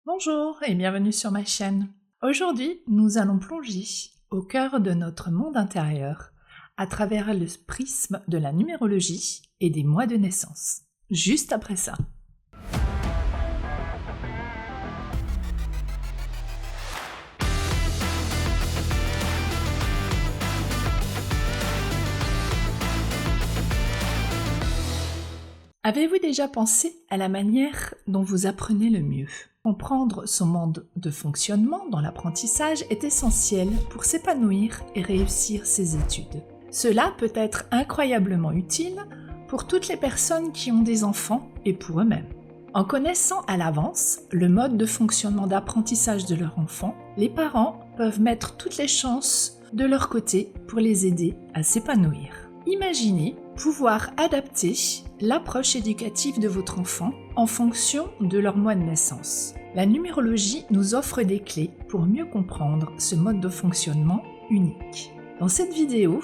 Bonjour et bienvenue sur ma chaîne. Aujourd'hui, nous allons plonger au cœur de notre monde intérieur à travers le prisme de la numérologie et des mois de naissance. Juste après ça. Avez-vous déjà pensé à la manière dont vous apprenez le mieux ? Comprendre son mode de fonctionnement dans l'apprentissage est essentiel pour s'épanouir et réussir ses études. Cela peut être incroyablement utile pour toutes les personnes qui ont des enfants et pour eux-mêmes. En connaissant à l'avance le mode de fonctionnement d'apprentissage de leur enfant, les parents peuvent mettre toutes les chances de leur côté pour les aider à s'épanouir. Imaginez pouvoir adapter l'approche éducative de votre enfant en fonction de leur mois de naissance. La numérologie nous offre des clés pour mieux comprendre ce mode de fonctionnement unique. Dans cette vidéo,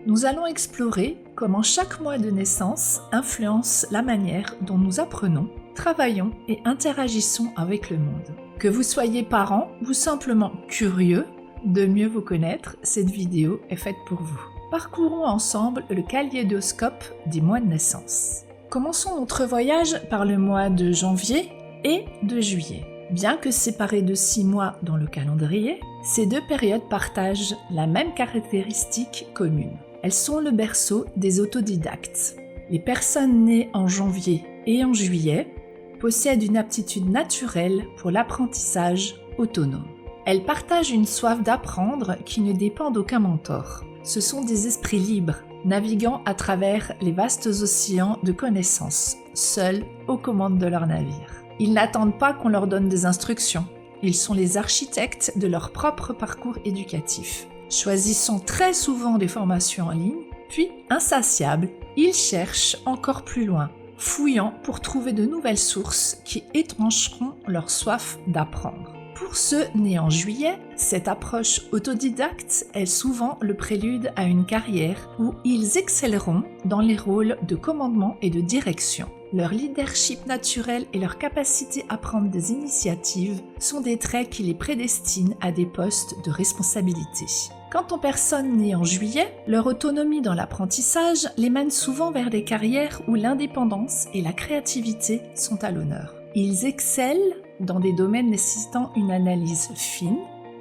nous allons explorer comment chaque mois de naissance influence la manière dont nous apprenons, travaillons et interagissons avec le monde. Que vous soyez parent ou simplement curieux de mieux vous connaître, cette vidéo est faite pour vous. Parcourons ensemble le kaléidoscope des mois de naissance. Commençons notre voyage par le mois de janvier et de juillet. Bien que séparés de 6 mois dans le calendrier, ces deux périodes partagent la même caractéristique commune. Elles sont le berceau des autodidactes. Les personnes nées en janvier et en juillet possèdent une aptitude naturelle pour l'apprentissage autonome. Elles partagent une soif d'apprendre qui ne dépend d'aucun mentor. Ce sont des esprits libres, naviguant à travers les vastes océans de connaissances, seuls aux commandes de leur navire. Ils n'attendent pas qu'on leur donne des instructions. Ils sont les architectes de leur propre parcours éducatif. Choisissant très souvent des formations en ligne, puis insatiables, ils cherchent encore plus loin, fouillant pour trouver de nouvelles sources qui étancheront leur soif d'apprendre. Pour ceux nés en juillet, cette approche autodidacte est souvent le prélude à une carrière où ils excelleront dans les rôles de commandement et de direction. Leur leadership naturel et leur capacité à prendre des initiatives sont des traits qui les prédestinent à des postes de responsabilité. Quant aux personnes nées en juillet, leur autonomie dans l'apprentissage les mène souvent vers des carrières où l'indépendance et la créativité sont à l'honneur. Ils excellent dans des domaines nécessitant une analyse fine,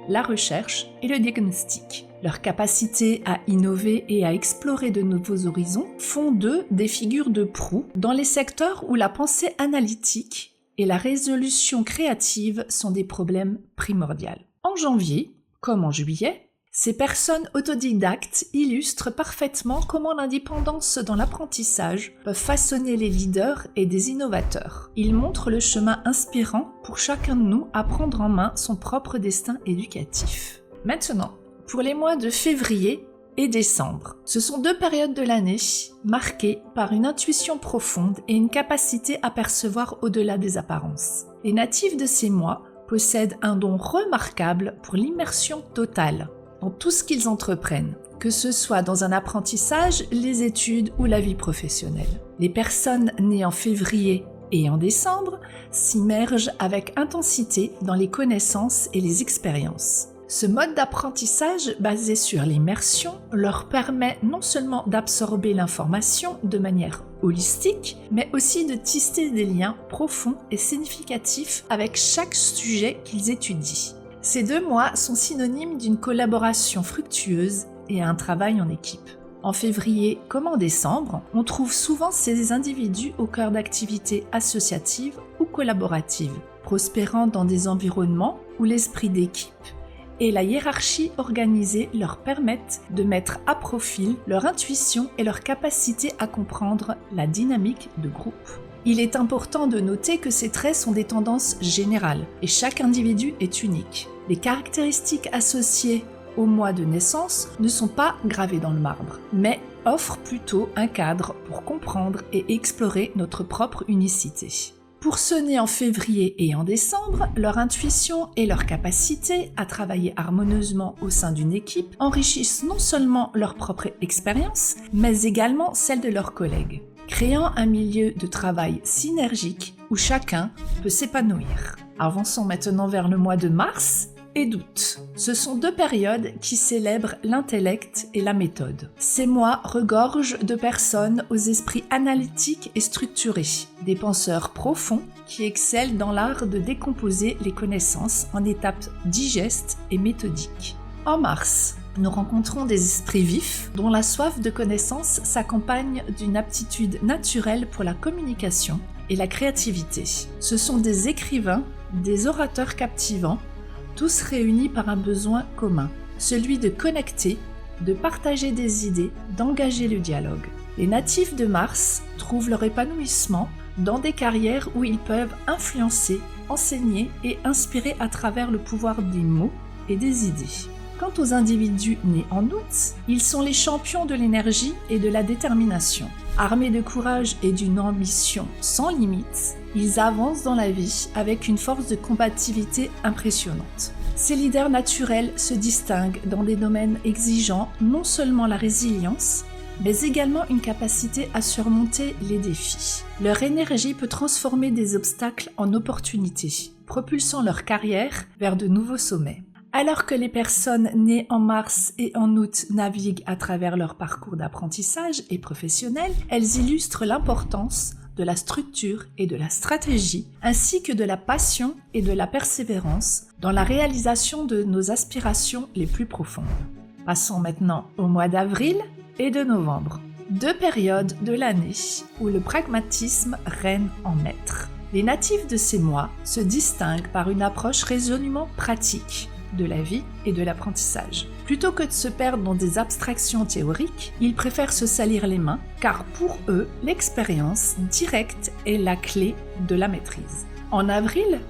la recherche et le diagnostic. Leur capacité à innover et à explorer de nouveaux horizons font d'eux des figures de proue dans les secteurs où la pensée analytique et la résolution créative sont des problèmes primordiaux. En janvier, comme en juillet, ces personnes autodidactes illustrent parfaitement comment l'indépendance dans l'apprentissage peut façonner les leaders et des innovateurs. Ils montrent le chemin inspirant pour chacun de nous à prendre en main son propre destin éducatif. Maintenant, pour les mois de février et décembre, ce sont deux périodes de l'année marquées par une intuition profonde et une capacité à percevoir au-delà des apparences. Les natifs de ces mois possèdent un don remarquable pour l'immersion totale dans tout ce qu'ils entreprennent, que ce soit dans un apprentissage, les études ou la vie professionnelle. Les personnes nées en février et en décembre s'immergent avec intensité dans les connaissances et les expériences. Ce mode d'apprentissage basé sur l'immersion leur permet non seulement d'absorber l'information de manière holistique, mais aussi de tisser des liens profonds et significatifs avec chaque sujet qu'ils étudient. Ces 2 mois sont synonymes d'une collaboration fructueuse et un travail en équipe. En février comme en décembre, on trouve souvent ces individus au cœur d'activités associatives ou collaboratives, prospérant dans des environnements où l'esprit d'équipe et la hiérarchie organisée leur permettent de mettre à profit leur intuition et leur capacité à comprendre la dynamique de groupe. Il est important de noter que ces traits sont des tendances générales et chaque individu est unique. Les caractéristiques associées au mois de naissance ne sont pas gravées dans le marbre, mais offrent plutôt un cadre pour comprendre et explorer notre propre unicité. Pour ceux nés en février et en décembre, leur intuition et leur capacité à travailler harmonieusement au sein d'une équipe enrichissent non seulement leur propre expérience, mais également celle de leurs collègues. créant un milieu de travail synergique où chacun peut s'épanouir. Avançons maintenant vers le mois de mars et d'août. Ce sont 2 périodes qui célèbrent l'intellect et la méthode. Ces mois regorgent de personnes aux esprits analytiques et structurés, des penseurs profonds qui excellent dans l'art de décomposer les connaissances en étapes digestes et méthodiques. En mars, nous rencontrons des esprits vifs dont la soif de connaissance s'accompagne d'une aptitude naturelle pour la communication et la créativité. Ce sont des écrivains, des orateurs captivants, tous réunis par un besoin commun, celui de connecter, de partager des idées, d'engager le dialogue. Les natifs de Mars trouvent leur épanouissement dans des carrières où ils peuvent influencer, enseigner et inspirer à travers le pouvoir des mots et des idées. Quant aux individus nés en août, ils sont les champions de l'énergie et de la détermination. Armés de courage et d'une ambition sans limite, ils avancent dans la vie avec une force de combativité impressionnante. Ces leaders naturels se distinguent dans des domaines exigeant non seulement la résilience, mais également une capacité à surmonter les défis. Leur énergie peut transformer des obstacles en opportunités, propulsant leur carrière vers de nouveaux sommets. Alors que les personnes nées en mars et en août naviguent à travers leur parcours d'apprentissage et professionnel, elles illustrent l'importance de la structure et de la stratégie, ainsi que de la passion et de la persévérance dans la réalisation de nos aspirations les plus profondes. Passons maintenant au mois d'avril et de novembre, 2 périodes de l'année où le pragmatisme règne en maître. Les natifs de ces mois se distinguent par une approche résolument pratique de la vie et de l'apprentissage. Plutôt que de se perdre dans des abstractions théoriques, ils préfèrent se salir les mains, car pour eux, l'expérience directe est la clé de la maîtrise. En avril,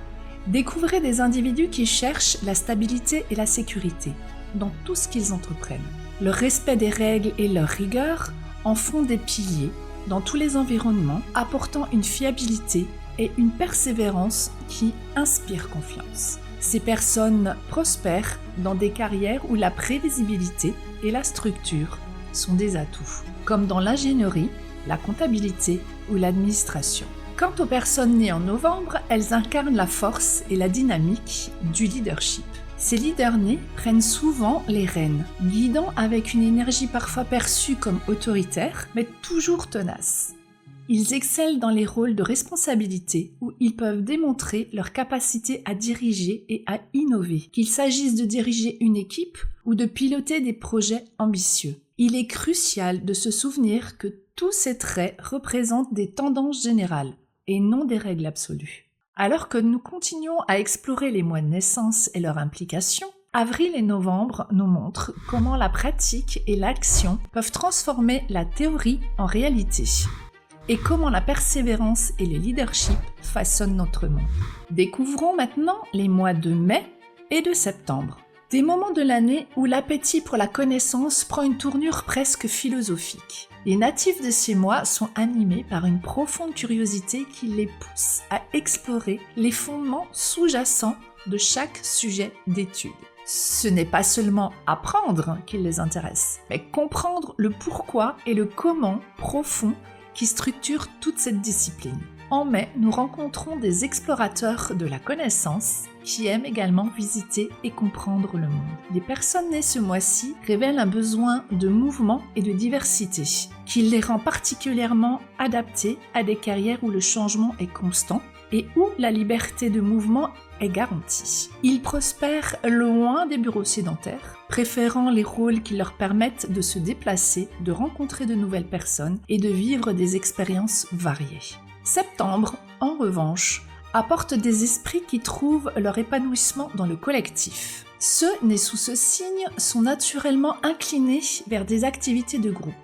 découvrez des individus qui cherchent la stabilité et la sécurité dans tout ce qu'ils entreprennent. Le respect des règles et leur rigueur en font des piliers dans tous les environnements, apportant une fiabilité et une persévérance qui inspirent confiance. Ces personnes prospèrent dans des carrières où la prévisibilité et la structure sont des atouts, comme dans l'ingénierie, la comptabilité ou l'administration. Quant aux personnes nées en novembre, elles incarnent la force et la dynamique du leadership. Ces leaders nés prennent souvent les rênes, guidant avec une énergie parfois perçue comme autoritaire, mais toujours tenace. Ils excellent dans les rôles de responsabilité où ils peuvent démontrer leur capacité à diriger et à innover, qu'il s'agisse de diriger une équipe ou de piloter des projets ambitieux. Il est crucial de se souvenir que tous ces traits représentent des tendances générales et non des règles absolues. Alors que nous continuons à explorer les mois de naissance et leurs implications, avril et novembre nous montrent comment la pratique et l'action peuvent transformer la théorie en réalité, et comment la persévérance et le leadership façonnent notre monde. Découvrons maintenant les mois de mai et de septembre. Des moments de l'année où l'appétit pour la connaissance prend une tournure presque philosophique. Les natifs de ces mois sont animés par une profonde curiosité qui les pousse à explorer les fondements sous-jacents de chaque sujet d'étude. Ce n'est pas seulement apprendre qui les intéresse, mais comprendre le pourquoi et le comment profond qui structure toute cette discipline. En mai, nous rencontrons des explorateurs de la connaissance qui aiment également visiter et comprendre le monde. Les personnes nées ce mois-ci révèlent un besoin de mouvement et de diversité qui les rend particulièrement adaptés à des carrières où le changement est constant et où la liberté de mouvement est garantie. Ils prospèrent loin des bureaux sédentaires, préférant les rôles qui leur permettent de se déplacer, de rencontrer de nouvelles personnes et de vivre des expériences variées. Septembre, en revanche, apporte des esprits qui trouvent leur épanouissement dans le collectif. Ceux nés sous ce signe sont naturellement inclinés vers des activités de groupe,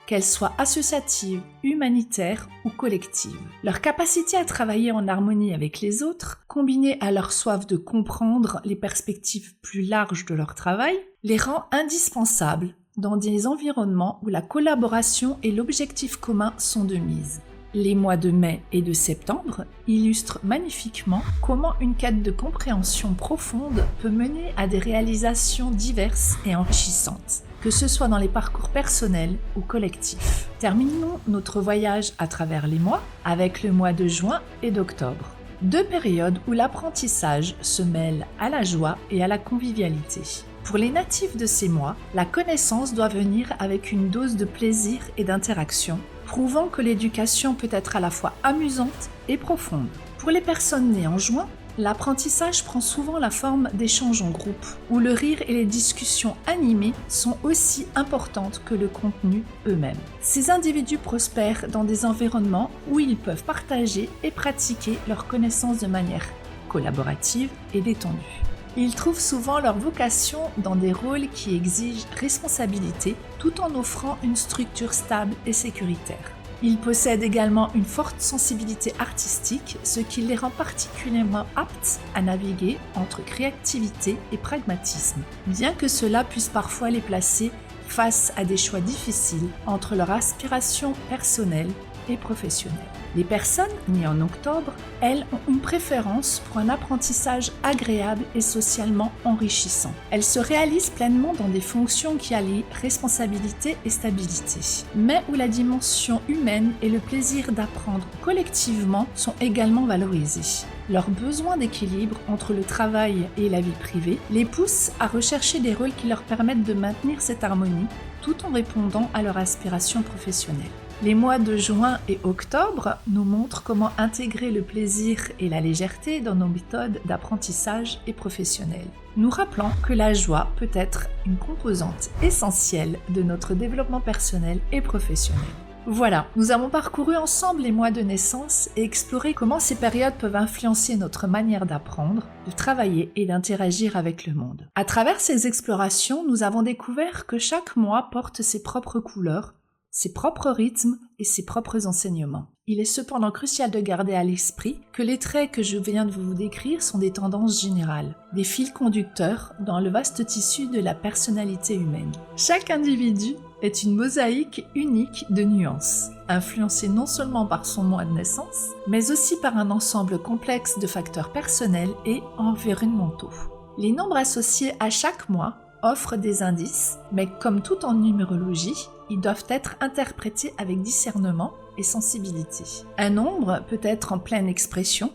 qu'elles soient associatives, humanitaires ou collectives. Leur capacité à travailler en harmonie avec les autres, combinée à leur soif de comprendre les perspectives plus larges de leur travail, les rend indispensables dans des environnements où la collaboration et l'objectif commun sont de mise. Les mois de mai et de septembre illustrent magnifiquement comment une quête de compréhension profonde peut mener à des réalisations diverses et enrichissantes. que ce soit dans les parcours personnels ou collectifs. Terminons notre voyage à travers les mois avec le mois de juin et d'octobre. 2 périodes où l'apprentissage se mêle à la joie et à la convivialité. Pour les natifs de ces mois, la connaissance doit venir avec une dose de plaisir et d'interaction, prouvant que l'éducation peut être à la fois amusante et profonde. Pour les personnes nées en juin, l'apprentissage prend souvent la forme d'échanges en groupe, où le rire et les discussions animées sont aussi importantes que le contenu eux-mêmes. Ces individus prospèrent dans des environnements où ils peuvent partager et pratiquer leurs connaissances de manière collaborative et détendue. Ils trouvent souvent leur vocation dans des rôles qui exigent responsabilité tout en offrant une structure stable et sécuritaire. Ils possèdent également une forte sensibilité artistique, ce qui les rend particulièrement aptes à naviguer entre créativité et pragmatisme, bien que cela puisse parfois les placer face à des choix difficiles entre leur aspiration personnelle et professionnelle. Les personnes nées en octobre, elles, ont une préférence pour un apprentissage agréable et socialement enrichissant. Elles se réalisent pleinement dans des fonctions qui allient responsabilité et stabilité, mais où la dimension humaine et le plaisir d'apprendre collectivement sont également valorisés. Leur besoin d'équilibre entre le travail et la vie privée les pousse à rechercher des rôles qui leur permettent de maintenir cette harmonie tout en répondant à leur aspiration professionnelle. Les mois de juin et octobre nous montrent comment intégrer le plaisir et la légèreté dans nos méthodes d'apprentissage et professionnelles, nous rappelant que la joie peut être une composante essentielle de notre développement personnel et professionnel. Voilà, nous avons parcouru ensemble les mois de naissance et exploré comment ces périodes peuvent influencer notre manière d'apprendre, de travailler et d'interagir avec le monde. À travers ces explorations, nous avons découvert que chaque mois porte ses propres couleurs, ses propres rythmes et ses propres enseignements. Il est cependant crucial de garder à l'esprit que les traits que je viens de vous décrire sont des tendances générales, des fils conducteurs dans le vaste tissu de la personnalité humaine. Chaque individu est une mosaïque unique de nuances, influencée non seulement par son mois de naissance, mais aussi par un ensemble complexe de facteurs personnels et environnementaux. Les nombres associés à chaque mois offrent des indices, mais comme tout en numérologie, ils doivent être interprétés avec discernement et sensibilité. Un nombre peut être en pleine expression,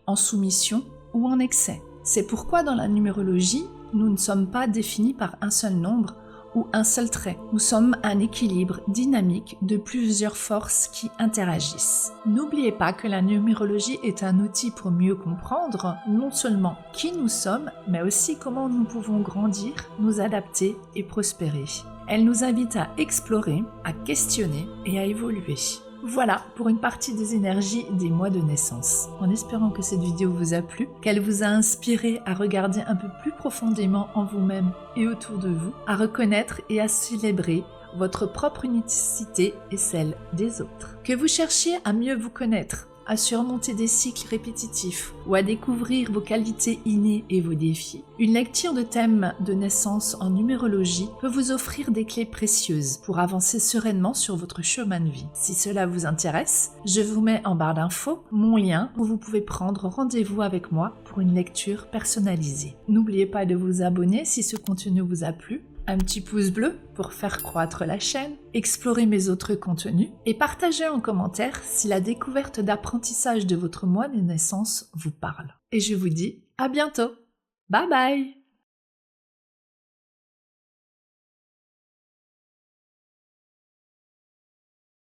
en soumission ou en excès. C'est pourquoi dans la numérologie, nous ne sommes pas définis par un seul nombre ou un seul trait. Nous sommes un équilibre dynamique de plusieurs forces qui interagissent. N'oubliez pas que la numérologie est un outil pour mieux comprendre non seulement qui nous sommes, mais aussi comment nous pouvons grandir, nous adapter et prospérer. Elle nous invite à explorer, à questionner et à évoluer. Voilà pour une partie des énergies des mois de naissance. En espérant que cette vidéo vous a plu, qu'elle vous a inspiré à regarder un peu plus profondément en vous-même et autour de vous, à reconnaître et à célébrer votre propre unicité et celle des autres. Que vous cherchiez à mieux vous connaître, à surmonter des cycles répétitifs ou à découvrir vos qualités innées et vos défis, une lecture de thèmes de naissance en numérologie peut vous offrir des clés précieuses pour avancer sereinement sur votre chemin de vie. Si cela vous intéresse, je vous mets en barre d'infos mon lien où vous pouvez prendre rendez-vous avec moi pour une lecture personnalisée. N'oubliez pas de vous abonner si ce contenu vous a plu, un petit pouce bleu pour faire croître la chaîne, explorer mes autres contenus et partagez en commentaire si la découverte d'apprentissage de votre mois de naissance vous parle. Et je vous dis à bientôt. Bye bye!